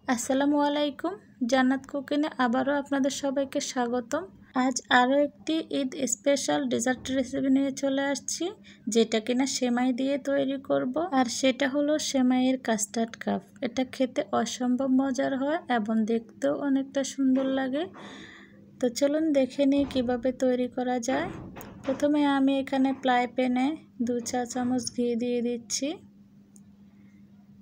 আসসালামু আলাইকুম। জান্নাত কুকিংয়ে আবারও আপনাদের সবাইকে স্বাগতম। আজ আরও একটি ঈদ স্পেশাল ডেজার্ট রেসিপি নিয়ে চলে আসছি, যেটা কিনা সেমাই দিয়ে তৈরি করব। আর সেটা হলো সেমাইয়ের কাস্টার্ড কাপ। এটা খেতে অসম্ভব মজার হয় এবং দেখতেও অনেকটা সুন্দর লাগে। তো চলুন দেখে নিই কীভাবে তৈরি করা যায়। প্রথমে আমি এখানে ফ্রাই প্যানে 2 চা চামচ ঘি দিয়ে দিচ্ছি।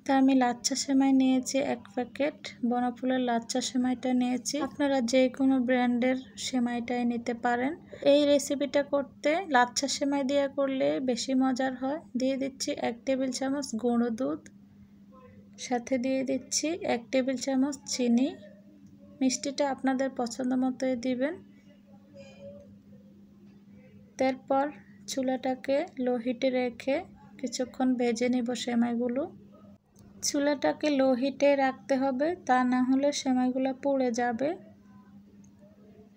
তা আমি লাচ্ছা সেমাই নিয়েছি 1 প্যাকেট, বনফুলের লাচ্ছা সেমাইটা নিয়েছি। আপনারা যে কোনো ব্র্যান্ডের সেমাইটাই নিতে পারেন। এই রেসিপিটা করতে লাচ্ছা সেমাই দিয়ে করলে বেশি মজার হয়। দিয়ে দিচ্ছি 1 টেবিল চামচ গুঁড়ো দুধ, সাথে দিয়ে দিচ্ছি 1 টেবিল চামচ চিনি। মিষ্টিটা আপনাদের পছন্দ মতোই দিবেন। তারপর চুলাটাকে লো হিটে রেখে কিছুক্ষণ ভেজে নিব সেমাইগুলো। চুলাটাকে লো হিটে রাখতে হবে, তা না হলে সেমাইগুলো পুড়ে যাবে।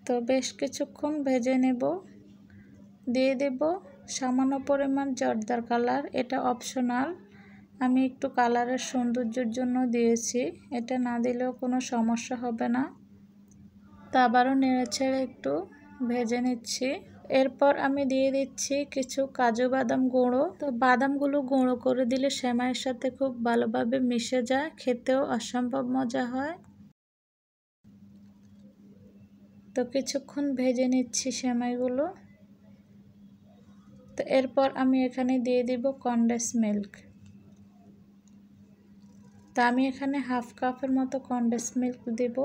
তো বেশ কিছুক্ষণ ভেজে নেব। দিয়ে দেব সামান্য পরিমাণ জর্দার কালার, এটা অপশনাল। আমি একটু কালারের সৌন্দর্যের জন্য দিয়েছি, এটা না দিলেও কোনো সমস্যা হবে না। তা আবারও নেড়েচেড়ে একটু ভেজে নিচ্ছি। এরপর আমি দিয়ে দিচ্ছি কিছু কাজু বাদাম গুঁড়ো। তো বাদামগুলো গুঁড়ো করে দিলে সেমাইয়ের সাথে খুব ভালোভাবে মিশে যায়, খেতেও অসম্ভব মজা হয়। তো কিছুক্ষণ ভেজে নিচ্ছি সেমাইগুলো। তো এরপর আমি এখানে দিয়ে দিব কনডেন্স মিল্ক। তা আমি এখানে হাফ কাপের মতো কনডেন্স মিল্ক দেব।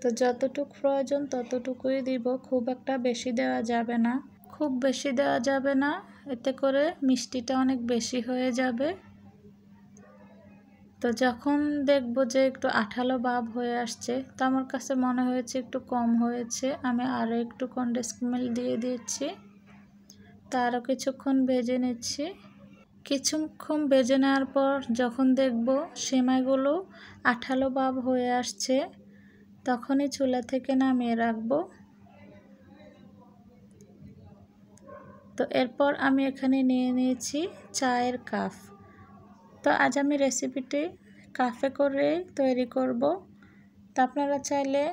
তো যতটুকু প্রয়োজন ততটুকুই দিব, খুব একটা বেশি দেওয়া যাবে না। খুব বেশি দেওয়া যাবে না, এতে করে মিষ্টিটা অনেক বেশি হয়ে যাবে। তো যখন দেখব যে একটু আঠালো ভাব হয়ে আসছে, তো আমার কাছে মনে হয়েছে একটু কম হয়েছে, আমি আরও একটু কনডেন্স মিল্ক দিয়ে দিচ্ছি। তা আরও কিছুক্ষণ ভেজে নিচ্ছি। কিছুক্ষণ ভেজে নেওয়ার পর যখন দেখব সেমাইগুলো আঠালো ভাব হয়ে আসছে, তখনই চুলা থেকে নামিয়ে রাখবো। তো এরপর আমি এখানে নিয়ে নিয়েছি চায়ের কাপ। তো আজ আমি রেসিপিটি কাপে করে তৈরি করব। তো আপনারা চাইলে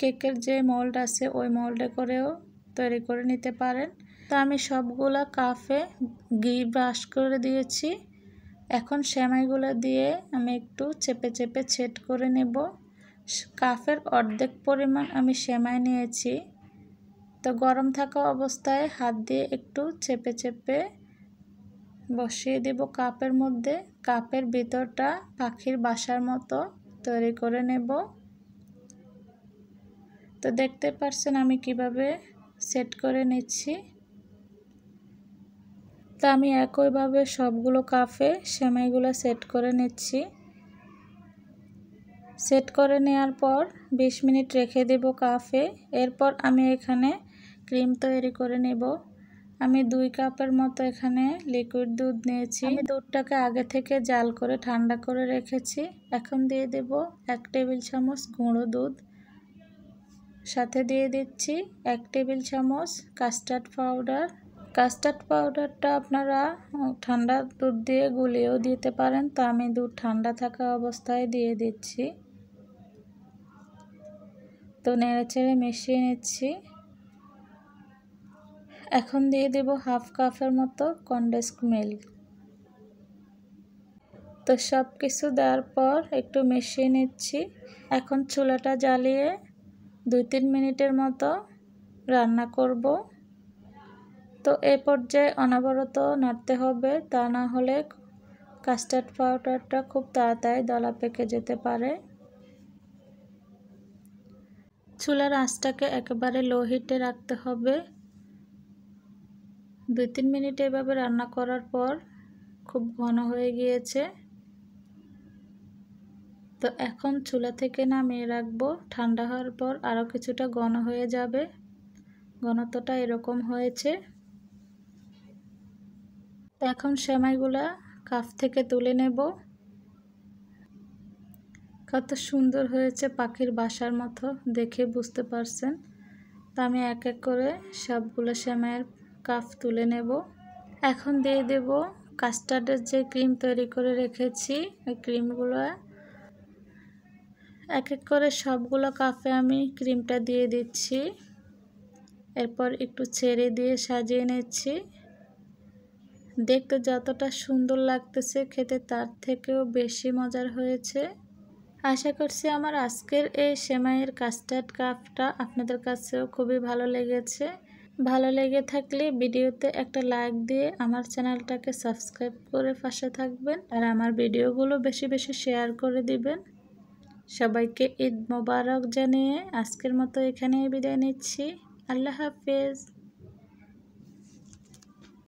কেকের যে মোল্ড আছে ওই মোল্ডে করেও তৈরি করে নিতে পারেন। তো আমি সবগুলা কাপে ঘি ব্রাশ করে দিয়েছি। এখন সেমাইগুলো দিয়ে আমি একটু চেপে চেপে সেট করে নেব। কাপের অর্ধেক পরিমাণ আমি সেমাই নিয়েছি। তো গরম থাকা অবস্থায় হাত দিয়ে একটু চেপে চেপে বসিয়ে দেব কাপের মধ্যে। কাপের ভিতরটা পাখির বাসার মতো তৈরি করে নেব। তো দেখতে পাচ্ছেন আমি কিভাবে সেট করে নিচ্ছি। তো আমি একইভাবে সবগুলো কাপে সেমাইগুলো সেট করে নিচ্ছি। সেট করে নেওয়ার পর 20 মিনিট রেখে দেব কাপে। এরপর আমি এখানে ক্রিম তৈরি করে নেব। আমি 2 কাপের মতো এখানে লিকুইড দুধ নিয়েছি। আমি দুধটাকে আগে থেকে জাল করে ঠান্ডা করে রেখেছি। এখন দিয়ে দেব 1 টেবিল চামচ গুঁড়ো দুধ, সাথে দিয়ে দিচ্ছি 1 টেবিল চামচ কাস্টার্ড পাউডার। কাস্টার্ড পাউডারটা আপনারা ঠান্ডা দুধ দিয়ে গুলিয়েও দিতে পারেন। তো আমি দুধ ঠান্ডা থাকা অবস্থায় দিয়ে দিচ্ছি। তো নেড়েচেড়ে মিশিয়ে নিচ্ছি। এখন দিয়ে দেব হাফ কাপের মতো কনডেন্স মিল্ক। তো সব কিছু দেওয়ার পর একটু মিশিয়ে নিচ্ছি। এখন চুলাটা জ্বালিয়ে 2-3 মিনিটের মতো রান্না করব। তো এই পর্যায়ে অনবরত নাড়তে হবে, তা না হলে কাস্টার্ড পাউডারটা খুব তাড়াতাড়ি দলা পেকে যেতে পারে। চুলার আঁচটাকে একেবারে লো হিটে রাখতে হবে। 2-3 মিনিট এভাবে রান্না করার পর খুব ঘন হয়ে গিয়েছে। তো এখন চুলা থেকে নামিয়ে রাখবো। ঠান্ডা হওয়ার পর আরও কিছুটা ঘন হয়ে যাবে। ঘনত্বটা এরকম হয়েছে। তো এখন সেমাইগুলা কাপ থেকে তুলে নেব। কত সুন্দর হয়েছে, পাখির বাসার মতো, দেখে বুঝতে পারছেন। তো আমি এক এক করে সবগুলো সেমাইয়ের কাপ তুলে নেব। এখন দিয়ে দেব কাস্টার্ডের যে ক্রিম তৈরি করে রেখেছি এই ক্রিমগুলো এক এক করে সবগুলো কাপে আমি ক্রিমটা দিয়ে দিচ্ছি। এরপর একটু ছেড়ে দিয়ে সাজিয়ে নিচ্ছি। দেখতে যতটা সুন্দর লাগতেছে খেতে তার থেকেও বেশি মজার হয়েছে। আশা করছি আমার আজকের এই সেমাইয়ের কাস্টার্ড কাপটা আপনাদের কাছেও খুবই ভালো লেগেছে। ভালো লেগে থাকলে ভিডিওতে একটা লাইক দিয়ে আমার চ্যানেলটাকে সাবস্ক্রাইব করে পাশে থাকবেন আর আমার ভিডিওগুলো বেশি বেশি শেয়ার করে দিবেন। সবাইকে ঈদ মোবারক জানিয়ে আজকের মতো এখানেই বিদায় নিচ্ছি। আল্লাহ হাফেজ।